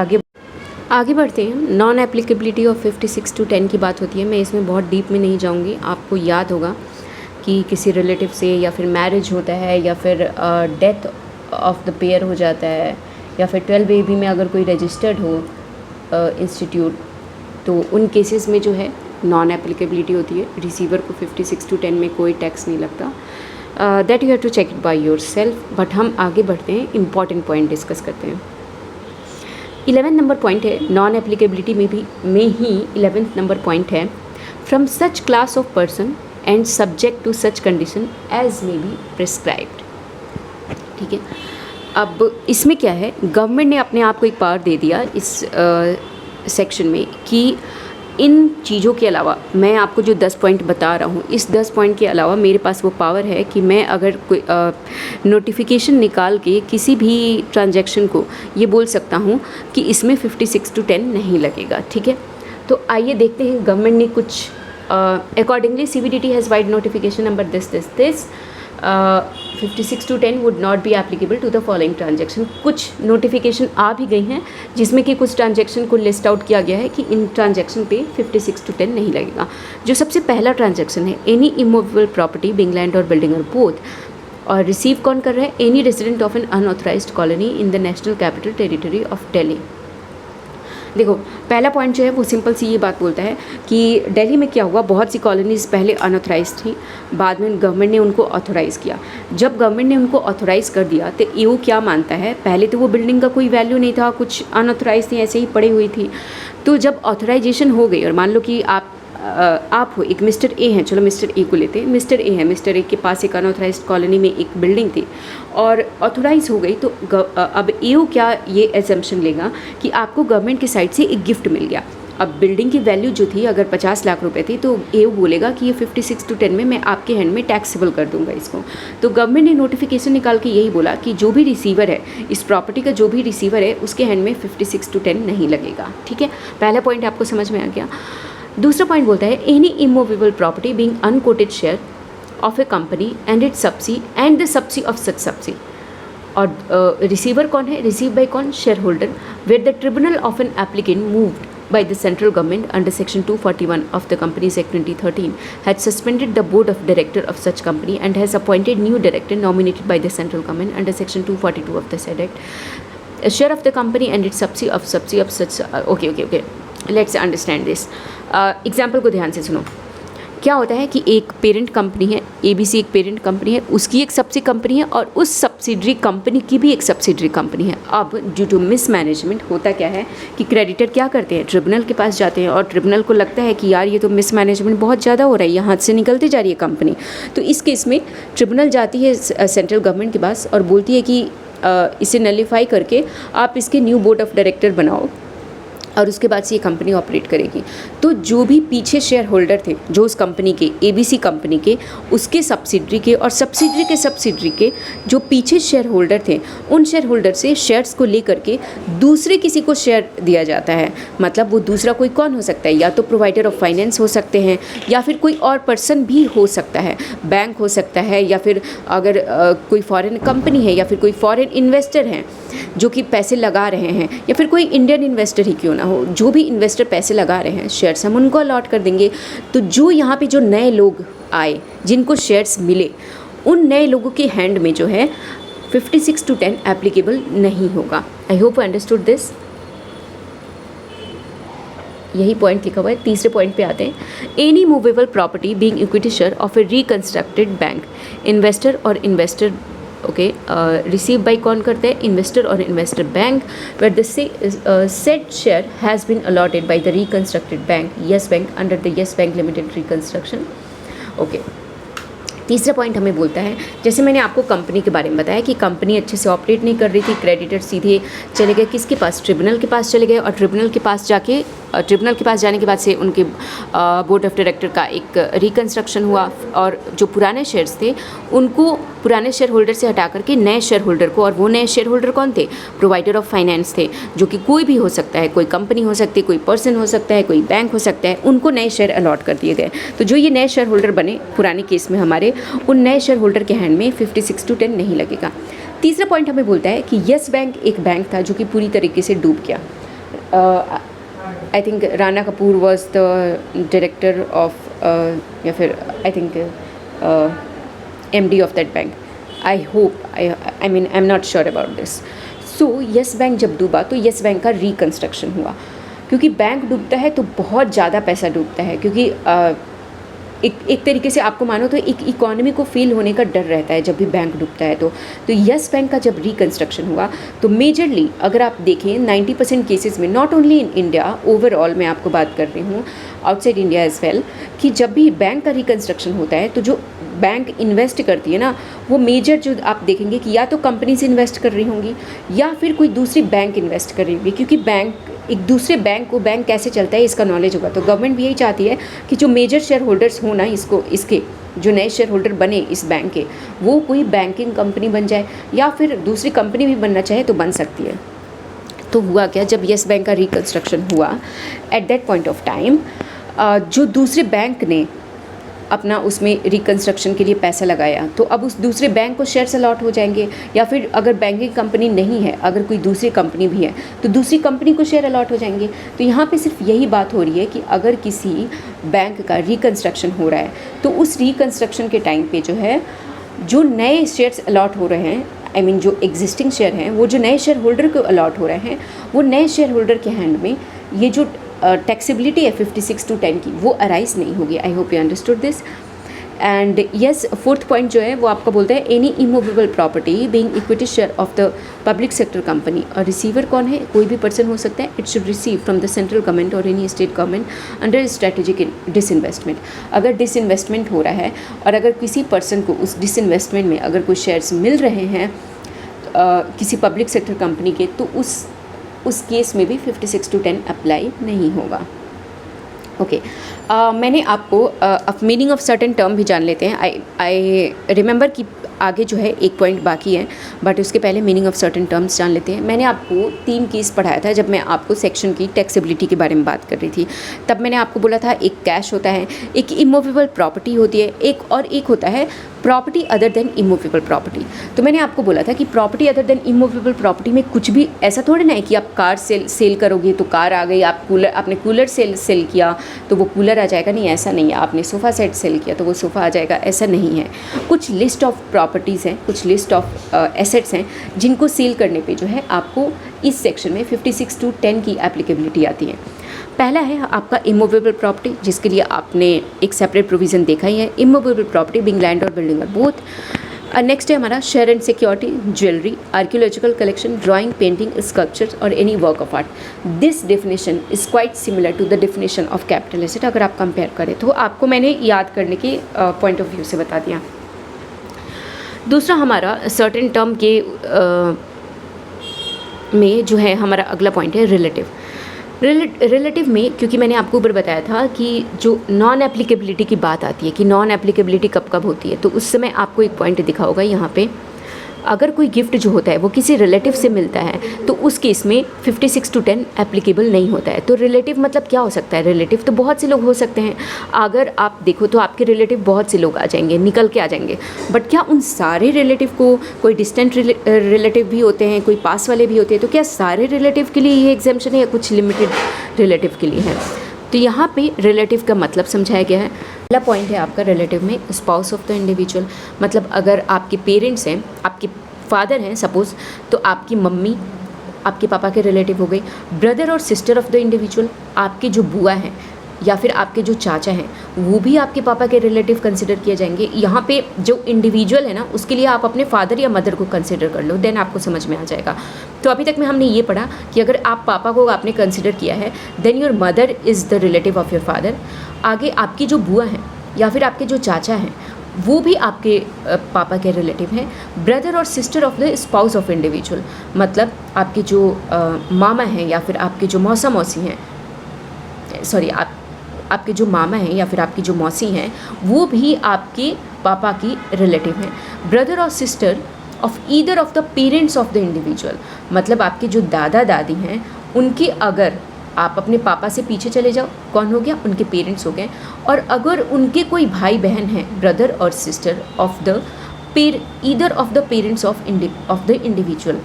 आगे बढ़ते हैं। नॉन एप्लीकेबिलिटी ऑफ 56:10 की बात होती है। मैं इसमें बहुत डीप में नहीं जाऊँगी। आपको याद होगा कि किसी रिलेटिव से या फिर मैरिज होता है, या फिर डेथ ऑफ द पेयर हो जाता है, या फिर 12 में अगर कोई रजिस्टर्ड हो इंस्टीट्यूट, तो उन केसेस में जो है नॉन एप्लीकेबिलिटी होती है। रिसीवर को 56:10 में कोई टैक्स नहीं लगता। That you have to check it by yourself. But हम आगे बढ़ते हैं, इंपॉर्टेंट पॉइंट डिस्कस करते हैं। 11 नंबर पॉइंट है, नॉन एप्लीकेबिलिटी में ही 11th नंबर पॉइंट है, from such class of person and subject to such condition as may be prescribed. ठीक है, अब इसमें क्या है, गवर्नमेंट ने अपने आप को एक पावर दे दिया इस सेक्शन में कि इन चीज़ों के अलावा, मैं आपको जो 10 पॉइंट बता रहा हूँ, इस 10 पॉइंट के अलावा मेरे पास वो पावर है कि मैं अगर कोई नोटिफिकेशन निकाल के किसी भी ट्रांजैक्शन को ये बोल सकता हूँ कि इसमें 56:10 नहीं लगेगा। ठीक है, तो आइए देखते हैं गवर्नमेंट ने कुछ accordingly CBDT has wide notification number this 56:10 would not be applicable to the following transaction। कुछ नोटिफिकेशन आ भी गई हैं जिसमें कि कुछ ट्रांजैक्शन को लिस्ट आउट किया गया है कि इन ट्रांजैक्शन पे 56:10 नहीं लगेगा। जो सबसे पहला ट्रांजैक्शन है, any immovable property being land और बिल्डिंग और बोथ, और रिसीव कौन कर रहा है, any resident of an unauthorized colony in the national capital territory of Delhi. देखो, पहला पॉइंट जो है वो सिंपल सी ये बात बोलता है कि दिल्ली में क्या हुआ, बहुत सी कॉलोनीज़ पहले अनऑथराइज थी, बाद में गवर्नमेंट ने उनको ऑथोराइज़ किया। जब गवर्नमेंट ने उनको ऑथोराइज़ कर दिया तो ईओ क्या मानता है, पहले तो वो बिल्डिंग का कोई वैल्यू नहीं था, कुछ अनऑथराइज थी, ऐसे ही पड़ी हुई थी। तो जब ऑथोराइजेशन हो गई, और मान लो कि आप हो, एक मिस्टर ए हैं, चलो मिस्टर ए को लेते हैं, मिस्टर ए है, मिस्टर ए के पास एक अनऑथराइज्ड कॉलोनी में एक बिल्डिंग थी और ऑथोराइज हो गई, तो अब ईओ क्या ये एजम्पशन लेगा कि आपको गवर्नमेंट की साइड से एक गिफ्ट मिल गया। अब बिल्डिंग की वैल्यू जो थी अगर 50 लाख रुपए थी, तो ईओ बोलेगा कि ये 56:10 में मैं आपके हैंड में टैक्सेबल कर दूंगा इसको। तो गवर्नमेंट ने नोटिफिकेशन निकाल के यही बोला कि जो भी रिसीवर है, इस प्रॉपर्टी का जो भी रिसीवर है, उसके हैंड में 56:10 नहीं लगेगा। ठीक है, पहला पॉइंट आपको समझ में आ गया। दूसरा पॉइंट बोलता है, any immovable property being unquoted share of a company and its subsi and the subsi of such subsi. और रिसीवर कौन है, रिसीव बाय कौन, shareholder, where the tribunal of an applicant moved by the central government under section 241 of the Companies Act 2013 had suspended the board of director of such company and has appointed new director nominated by the central government under section 242 of the said act. A share of the company and its subsidy of such okay, let's understand this. Example को ध्यान से सुनो। क्या होता है कि एक parent company है, ABC एक पेरेंट कंपनी है, उसकी एक सब्सिडी कंपनी है और उस सब्सिडरी कंपनी की भी एक सब्सिडरी कंपनी है। अब ड्यू टू मिसमैनेजमेंट होता क्या है कि क्रेडिटर क्या करते हैं, ट्रिब्यूनल के पास जाते हैं और ट्रिब्यूनल को लगता है कि यार ये तो मिसमैनेजमेंट बहुत ज़्यादा हो रहा है, यहाँ से निकलती जा रही है कंपनी। तो इस केस में ट्रिब्यूनल जाती है सेंट्रल गवर्नमेंट के पास और बोलती है कि इसे नलीफाई करके आप इसके न्यू बोर्ड ऑफ डायरेक्टर बनाओ और उसके बाद से ये कंपनी ऑपरेट करेगी। तो जो भी पीछे शेयर होल्डर थे जो उस कंपनी के, ABC कंपनी के, उसके सब्सिडरी के और सब्सिडरी के जो पीछे शेयर होल्डर थे, उन शेयर होल्डर से शेयर्स को लेकर के दूसरे किसी को शेयर दिया जाता है। मतलब वो दूसरा कोई कौन हो सकता है, या तो प्रोवाइडर ऑफ फाइनेंस हो सकते हैं, या फिर कोई और पर्सन भी हो सकता है, बैंक हो सकता है, या फिर अगर कोई फॉरेन कंपनी है, या फिर कोई फॉरेन इन्वेस्टर हैं जो कि पैसे लगा रहे हैं, या फिर कोई इंडियन इन्वेस्टर ही क्यों ना हो, जो भी इन्वेस्टर पैसे लगा रहे हैं शेयर्स हम उनको अलॉट कर देंगे। तो जो यहाँ पे जो नए लोग आए जिनको शेयर्स मिले, उन नए लोगों के हैंड में जो है 56:10 एप्लीकेबल नहीं होगा। I hope understood this. यही पॉइंट लिखा हुआ है। तीसरे पॉइंट पे आते हैं। Any movable property being equity share of a reconstructed bank, investor और इन्वेस्टर रिसीव बाई कौन करते हैं, इन्वेस्टर और investor bank, where the set share has been allotted by the reconstructed bank, Yes Bank, under the Yes Bank limited reconstruction. Okay, तीसरा point हमें बोलता है, जैसे मैंने आपको कंपनी के बारे में बताया कि कंपनी अच्छे से ऑपरेट नहीं कर रही थी, क्रेडिटर सीधे चले गए किसके पास, ट्रिब्यूनल के पास चले गए, और ट्रिब्यूनल के पास जाने के बाद से उनके बोर्ड ऑफ डायरेक्टर का एक रिकंस्ट्रक्शन हुआ, और जो पुराने शेयर्स थे उनको पुराने शेयर होल्डर से हटा करके नए शेयर होल्डर को, और वो नए शेयर होल्डर कौन थे, प्रोवाइडर ऑफ फाइनेंस थे, जो कि कोई भी हो सकता है, कोई कंपनी हो सकती है, कोई पर्सन हो सकता है, कोई बैंक हो सकता है, उनको नए शेयर अलॉट कर दिए गए। तो जो ये नए शेयर होल्डर बने पुराने केस में हमारे, उन नए शेयर होल्डर के हैंड में 56:10 नहीं लगेगा। तीसरा पॉइंट हमें बोलता है कि येस बैंक एक बैंक था जो कि पूरी तरीके से डूब गया। I think Rana Kapoor was the director of, या फिर I think MD of that bank. I mean I am not sure about this. So yes bank जब डूबा तो येस बैंक का रिकंस्ट्रक्शन हुआ, क्योंकि बैंक डूबता है तो बहुत ज़्यादा पैसा डूबता है, क्योंकि एक तरीके से आपको मानो तो एक इकोनॉमी को फेल होने का डर रहता है जब भी बैंक डूबता है। तो येस बैंक का जब रिकंस्ट्रक्शन हुआ तो मेजरली अगर आप देखें 90% केसेस में, not only in India, overall मैं आपको बात कर रही हूँ, आउटसाइड इंडिया एज वेल, कि जब भी बैंक का रिकंस्ट्रक्शन होता है तो जो बैंक इन्वेस्ट करती है ना, वो मेजर जो आप देखेंगे कि या तो कंपनी से इन्वेस्ट कर रही होंगी या फिर कोई दूसरी बैंक इन्वेस्ट कर रही होगी, क्योंकि बैंक एक दूसरे बैंक को, बैंक कैसे चलता है इसका नॉलेज होगा। तो गवर्नमेंट भी यही चाहती है कि जो मेजर शेयर होल्डर्स हो ना, इसके जो नए शेयर होल्डर बने इस बैंक के, वो कोई बैंकिंग कंपनी बन जाए, या फिर दूसरी कंपनी भी बनना चाहे तो बन सकती है। तो हुआ क्या, जब येस बैंक का रिकंस्ट्रक्शन हुआ, at that point of time जो दूसरे बैंक ने अपना उसमें रिकंस्ट्रक्शन के लिए पैसा लगाया, तो अब उस दूसरे बैंक को शेयर्स अलॉट हो जाएंगे, या फिर अगर बैंकिंग कंपनी नहीं है, अगर कोई दूसरी कंपनी भी है तो दूसरी कंपनी को शेयर अलॉट हो जाएंगे। तो यहाँ पे सिर्फ यही बात हो रही है कि अगर किसी बैंक का रिकंस्ट्रक्शन हो रहा है तो उस रिकंस्ट्रक्शन के टाइम पे जो है, जो नए शेयर्स अलॉट हो रहे हैं, आई मीन जो एग्जिस्टिंग शेयर हैं, वो जो नए शेयर होल्डर को अलॉट हो रहे हैं, वो नए शेयर होल्डर के हैंड में ये जो टैक्सेबिलिटी है 56:10 की, वो अराइज नहीं होगी। I hope you understood this. And yes, fourth point जो है वो आपका बोलता है, any immovable property being equity share of the public sector company, और रिसीवर कौन है, कोई भी पर्सन हो सकता है, it should receive from the central government और any state government under strategic disinvestment. अगर डिसइन्वेस्टमेंट हो रहा है और अगर किसी पर्सन को उस डिसइन्वेस्टमेंट में अगर कोई शेयर्स मिल रहे हैं किसी पब्लिक सेक्टर कंपनी के, तो उस केस में भी 56:10 अप्लाई नहीं होगा। ओके, मैंने आपको अब मीनिंग ऑफ सर्टेन टर्म भी जान लेते हैं। आई रिमेंबर कि आगे जो है एक पॉइंट बाकी है, बट उसके पहले मीनिंग ऑफ सर्टेन टर्म्स जान लेते हैं। मैंने आपको 3 केस पढ़ाया था जब मैं आपको सेक्शन की टैक्सेबिलिटी के बारे में बात कर रही थी। तब मैंने आपको बोला था एक कैश होता है, एक इमूवेबल प्रॉपर्टी होती है, एक होता है property other than immovable property. तो मैंने आपको बोला था कि property other than immovable property में कुछ भी ऐसा थोड़ा ना है कि आप कार सेल करोगे तो कार आ गई, आपने कूलर सेल किया तो वो कूलर आ जाएगा, नहीं ऐसा नहीं है। आपने सोफ़ा सेट सेल किया तो वो सोफ़ा आ जाएगा, ऐसा नहीं है। कुछ लिस्ट ऑफ प्रॉपर्टीज़ हैं, कुछ लिस्ट ऑफ एसेट्स हैं जिनको सेल करने पे जो है आपको इस सेक्शन में 56:10 की एप्लीकेबिलिटी आती है। पहला है आपका इमूवेबल प्रॉपर्टी, जिसके लिए आपने एक सेपरेट प्रोविज़न देखा ही है, इमूवेबल प्रॉपर्टी बिंग लैंड और बिल्डिंग और बोथ। नेक्स्ट है हमारा share and security, jewellery, archaeological collection, drawing, painting, sculptures और any work of art. This definition is quite similar to the definition of capital asset. अगर आप compare करें तो आपको मैंने याद करने के पॉइंट ऑफ व्यू से बता दिया। दूसरा हमारा सर्टेन टर्म के में जो है हमारा अगला पॉइंट है रिलेटिव। रिलेटिव में क्योंकि मैंने आपको ऊपर बताया था कि जो नॉन एप्लीकेबिलिटी की बात आती है कि नॉन एप्लीकेबिलिटी कब कब होती है, तो उस समय आपको एक पॉइंट दिखा होगा यहाँ पे, अगर कोई गिफ्ट जो होता है वो किसी रिलेटिव से मिलता है तो उस केस में 56-10 एप्लीकेबल नहीं होता है। तो रिलेटिव मतलब क्या हो सकता है? रिलेटिव तो बहुत से लोग हो सकते हैं। अगर आप देखो तो आपके रिलेटिव बहुत से लोग आ जाएंगे, निकल के आ जाएंगे, बट क्या उन सारे रिलेटिव को, कोई डिस्टेंट रिलेटिव भी होते हैं, कोई पास वाले भी होते हैं, तो क्या सारे रिलेटिव के लिए ये एग्जाम्पशन है या कुछ लिमिटेड रिलेटिव के लिए है? तो यहाँ पे रिलेटिव का मतलब समझाया गया है। पहला पॉइंट है आपका रिलेटिव में स्पाउस ऑफ द इंडिविजुअल, मतलब अगर आपके पेरेंट्स हैं, आपके फादर हैं सपोज़, तो आपकी मम्मी आपके पापा के रिलेटिव हो गई। ब्रदर और सिस्टर ऑफ द इंडिविजुअल, आपके जो बुआ हैं या फिर आपके जो चाचा हैं वो भी आपके पापा के रिलेटिव कंसिडर किए जाएंगे। यहाँ पे जो इंडिविजुअल है ना उसके लिए आप अपने फादर या मदर को कंसिडर कर लो, देन आपको समझ में आ जाएगा। तो अभी तक में हमने ये पढ़ा कि अगर आप पापा को आपने कंसिडर किया है then your mother is the relative of your father. आगे आपकी जो बुआ हैं या फिर आपके जो चाचा हैं वो भी आपके पापा के रिलेटिव हैं। ब्रदर और sister of the spouse of individual, मतलब आपके जो मामा हैं या फिर आपके जो मौसा मौसी हैं, सॉरी आपके जो मामा हैं या फिर आपकी जो मौसी हैं वो भी आपके पापा की रिलेटिव हैं। ब्रदर और sister of either of the parents of the individual, मतलब आपके जो दादा दादी हैं उनके, अगर आप अपने पापा से पीछे चले जाओ, कौन हो गया? उनके पेरेंट्स हो गए। और अगर उनके कोई भाई बहन हैं, ब्रदर और sister of the either of the parents of the individual,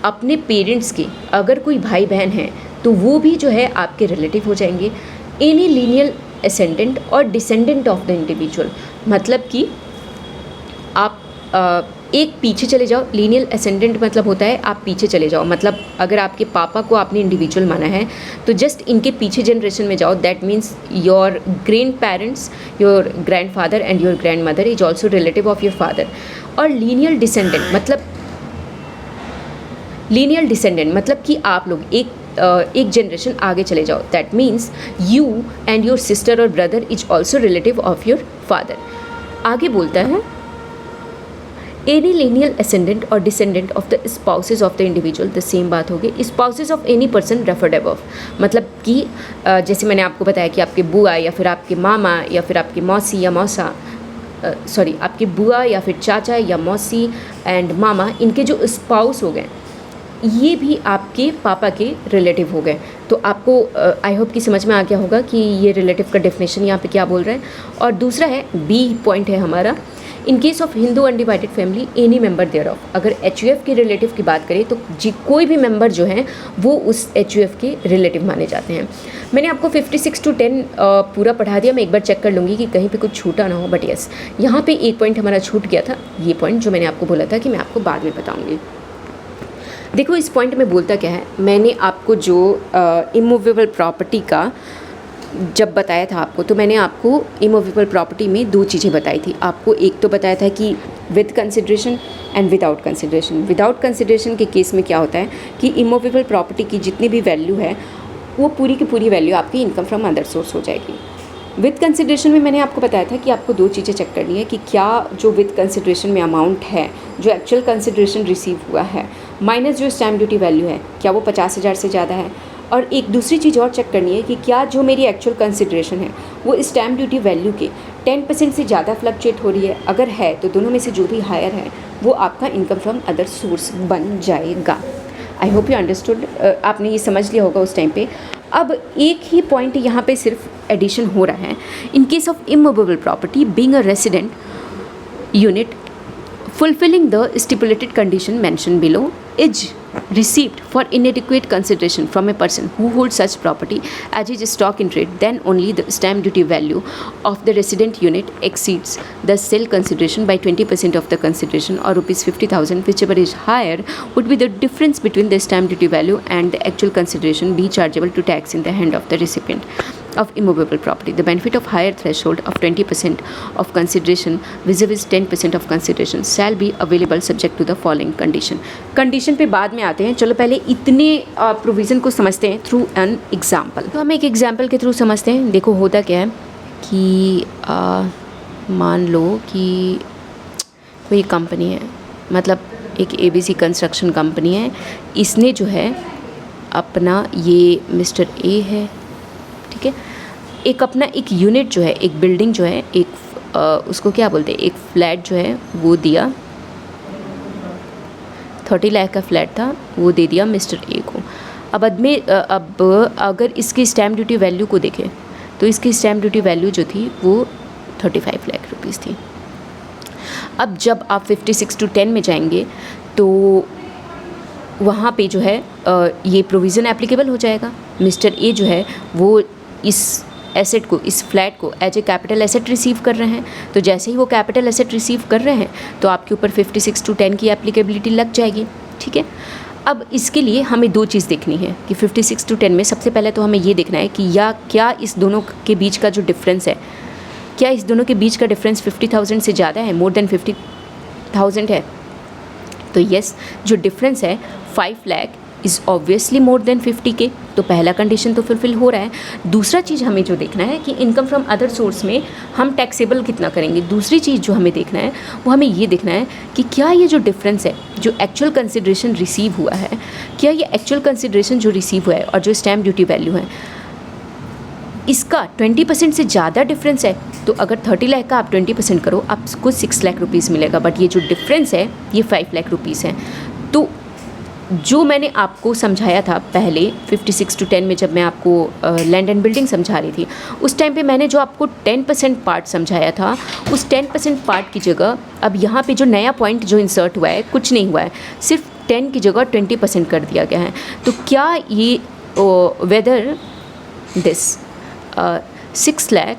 अपने पेरेंट्स के अगर कोई भाई बहन हैं तो वो भी जो है आपके रिलेटिव हो जाएंगे। एनी लीनियल असेंडेंट और डिसेंडेंट ऑफ द इंडिविजुअल, मतलब कि आप एक पीछे चले जाओ। लीनियल असेंडेंट मतलब होता है आप पीछे चले जाओ, मतलब अगर आपके पापा को आपने इंडिविजुअल माना है तो जस्ट इनके पीछे जनरेशन में जाओ, that means your grandparents, your grandfather and your grandmother is also relative of your father. और लीनियल डिसेंडेंट मतलब कि आप लोग एक जनरेशन आगे चले जाओ, that means you and your sister और brother is also relative of your father. आगे बोलता है एनी लीनियल असेंडेंट और descendant of the spouses of the individual, the same बात होगी। Spouses of any person referred above, मतलब कि जैसे मैंने आपको बताया कि आपके बुआ या फिर आपके मामा या फिर आपकी मौसी या मौसा, आपके बुआ या फिर चाचा या मौसी एंड मामा, इनके जो स्पाउस हो गए ये भी आपके पापा के रिलेटिव हो गए। तो आपको आई होप कि समझ में आ गया होगा कि ये रिलेटिव का डेफिनेशन यहाँ पे क्या बोल रहा है। और दूसरा है बी पॉइंट है हमारा, in case of Hindu undivided family any member thereof. अगर HUF के रिलेटिव की बात करें तो कोई भी मेंबर जो हैं वो उस HUF के रिलेटिव माने जाते हैं। मैंने आपको 56-10 पूरा पढ़ा दिया, मैं एक बार चेक कर लूँगी कि कहीं पे कुछ छूटा ना हो, बट यस यहाँ पे एक पॉइंट हमारा छूट गया था, ये पॉइंट जो मैंने आपको बोला था कि मैं आपको बाद में बताऊँगी। देखो इस पॉइंट में बोलता क्या है, मैंने आपको जो इमूवेबल प्रॉपर्टी का जब बताया था आपको, तो मैंने आपको इमूवेबल प्रॉपर्टी में दो चीज़ें बताई थी आपको। एक तो बताया था कि with consideration and without consideration. Without consideration के केस में क्या होता है कि इमूवेबल प्रॉपर्टी की जितनी भी वैल्यू है वो पूरी की पूरी वैल्यू आपकी इनकम फ्रॉम अदर सोर्स हो जाएगी। विद कंसिडरेशन में मैंने आपको बताया था कि आपको दो चीज़ें चेक करनी है कि क्या जो विद कंसिडरेशन में अमाउंट है, जो एक्चुअल कंसिडरेशन रिसीव हुआ है माइनस जो स्टैम्प ड्यूटी वैल्यू है, क्या वो 50,000 से ज़्यादा है। और एक दूसरी चीज़ और चेक करनी है कि क्या जो मेरी एक्चुअल कंसिडरेशन है वो स्टैम्प ड्यूटी वैल्यू के 10% से ज़्यादा फ्लक्चुएट हो रही है। अगर है तो दोनों में से जो भी हायर है वो आपका इनकम फ्रॉम अदर सोर्स बन जाएगा। आई होप यू अंडरस्टूड, आपने ये समझ लिया होगा उस टाइम पे। अब एक ही पॉइंट यहाँ पे सिर्फ एडिशन हो रहा है। इन case of immovable property being a resident unit fulfilling the stipulated condition mentioned below is received for inadequate consideration from a person who holds such property as is stock in trade, then only the stamp duty value of the resident unit exceeds the sale consideration by 20% of the consideration or rupees 50,000, whichever is higher would be the difference between the stamp duty value and the actual consideration be chargeable to tax in the hand of the recipient of immovable property. The benefit of higher threshold of 20% of consideration vis-a-vis 10% of consideration shall be available subject to the following condition. Condition पे बाद में आते हैं, चलो पहले इतने provision को समझते हैं थ्रू एन एग्जाम्पल। तो हम एक एग्जाम्पल के थ्रू समझते हैं। देखो होता क्या है कि मान लो कि कोई कंपनी है, मतलब एक ABC कंस्ट्रक्शन कंपनी है, इसने जो है अपना, ये मिस्टर ए है, ठीक है, एक अपना एक यूनिट जो है, एक बिल्डिंग जो है, एक उसको क्या बोलते हैं, एक फ्लैट जो है वो दिया, 30 लाख का फ्लैट था, वो दे दिया मिस्टर ए को। अब अगर इसकी स्टैम्प ड्यूटी वैल्यू को देखें तो इसकी स्टैम्प ड्यूटी वैल्यू जो थी वो 35 लाख रुपीज़ थी। अब जब आप 56:10 में जाएंगे तो वहाँ पे जो है ये प्रोविज़न एप्लीकेबल हो जाएगा। मिस्टर ए जो है वो इस एसेट को, इस फ्लैट को as a capital asset receive कर रहे हैं, तो जैसे ही वो कैपिटल एसेट रिसीव कर रहे हैं तो आपके ऊपर 56:10 की एप्लीकेबिलिटी लग जाएगी, ठीक है। अब इसके लिए हमें दो चीज़ देखनी है कि 56:10 में सबसे पहले तो हमें ये देखना है कि क्या इस दोनों के बीच का जो डिफरेंस है, क्या इस दोनों के बीच का डिफरेंस 50,000 से ज़्यादा है, मोर देन 50,000 है। तो यस, जो डिफरेंस है 5 lakh is obviously more than 50K, तो पहला कंडीशन तो फुलफिल हो रहा है। दूसरा चीज़ हमें जो देखना है कि इनकम फ्रॉम अदर सोर्स में हम टैक्सेबल कितना करेंगे। दूसरी चीज़ जो हमें देखना है वो हमें ये देखना है कि क्या ये जो डिफरेंस है, जो एक्चुअल कंसिडरेशन रिसीव हुआ है, क्या ये एक्चुअल कंसिडरेशन जो रिसीव हुआ है और जो स्टैम्प ड्यूटी वैल्यू है, इसका 20% से ज़्यादा डिफरेंस है। तो अगर 30 लाख का आप 20% करो, आपको 6 लाख रुपीज़ मिलेगा, बट ये जो डिफरेंस है ये 5 लाख रुपीज़ है। तो जो मैंने आपको समझाया था पहले 56:10 में, जब मैं आपको लैंड एंड बिल्डिंग समझा रही थी, उस टाइम पे मैंने जो आपको 10% पार्ट समझाया था, उस 10% पार्ट की जगह अब यहाँ पे जो नया पॉइंट जो इंसर्ट हुआ है, कुछ नहीं हुआ है, सिर्फ 10 की जगह 20% कर दिया गया है। तो क्या ये वेदर दिस 6 लाख,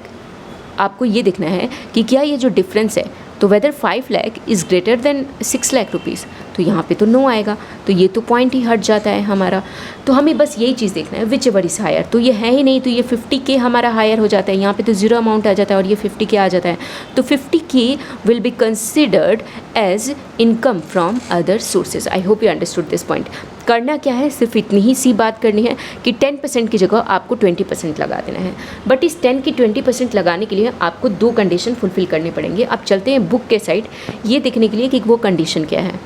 आपको ये देखना है कि क्या ये जो डिफरेंस है, तो whether 5 lakh is greater than 6 lakh rupees, तो यहाँ पे तो नो आएगा, तो ये तो पॉइंट ही हट जाता है हमारा। तो हमें बस यही चीज़ देखना है, विच एवर इज़ हायर, तो ये है ही नहीं, तो ये 50K हमारा हायर हो जाता है, यहाँ पे तो ज़ीरो अमाउंट आ जाता है और ये 50K आ जाता है। तो 50K will be considered as income from other sources. I hope you understood this point. करना क्या है, सिर्फ इतनी ही सी बात करनी है कि 10% की जगह आपको 20% लगा देना है, बट इस 10 की 20% लगाने के लिए आपको 2 कंडीशन फुलफिल करने पड़ेंगे। अब चलते हैं बुक के साइड, ये देखने के लिए कि वो कंडीशन क्या है।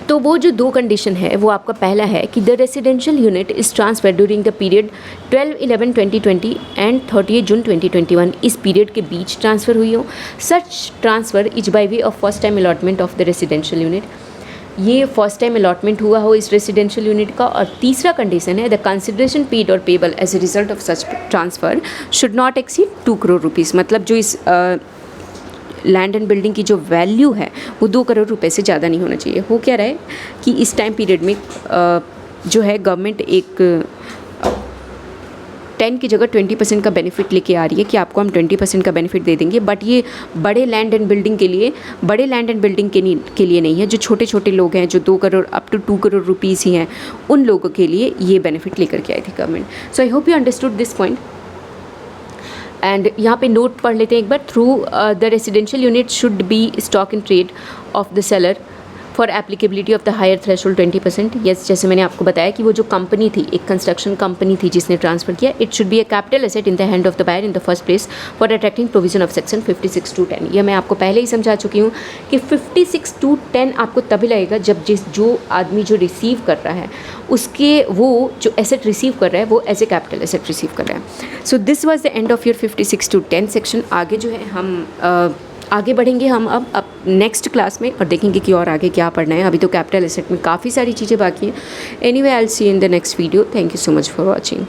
तो वो जो 2 कंडीशन है वो आपका पहला है कि the residential unit is transfer during the period 12/11/2020 and 30 June 2021, इस पीरियड के बीच ट्रांसफ़र हुई हो। Such transfer is by way of first time allotment of the residential unit, ये फर्स्ट टाइम अलॉटमेंट हुआ हो इस रेसिडेंशियल यूनिट का। और तीसरा कंडीशन है द कंसिडरेशन पेड और payable as a result of such transfer should not exceed 2 crore rupees, मतलब जो इस लैंड एंड बिल्डिंग की जो वैल्यू है वो 2 करोड़ रुपए से ज़्यादा नहीं होना चाहिए। हो क्या रहा है कि इस टाइम पीरियड में जो है गवर्नमेंट एक 10 की जगह 20% का बेनिफिट लेके आ रही है कि आपको हम 20% का बेनिफिट दे देंगे, बट ये बड़े लैंड एंड बिल्डिंग के लिए, बड़े लैंड एंड बिल्डिंग के लिए नहीं है। जो छोटे छोटे लोग हैं, जो 2 crore up to 2 crore rupees ही हैं, उन लोगों के लिए ये बेनिफिट लेकर के आई थी government. So I hope you understood this point. And यहाँ पे नोट पढ़ लेते हैं एक बार। Through the residential unit should be stock in trade of the seller for applicability of the higher threshold 20%। Yes, जैसे मैंने आपको बताया कि वो जो कंपनी थी, एक कंस्ट्रक्शन कंपनी थी जिसने ट्रांसफर किया, it should be a capital asset in the hand of the buyer in the first place for attracting provision of section 56(10). यह मैं आपको पहले ही समझा चुकी हूँ कि 56(10) आपको तभी लगेगा जब जो आदमी जो रिसीव कर रहा है, उसके वो जो एसेट रिसीव कर रहा है वो as a capital asset receive कर रहा है। So this was the end of your 56(10) section. आगे जो है हम आगे बढ़ेंगे हम अब नेक्स्ट क्लास में और देखेंगे कि और आगे क्या पढ़ना है। अभी तो कैपिटल एसेट में काफ़ी सारी चीज़ें बाकी हैं। Anyway, I will see you in the next video. Thank you so much for watching.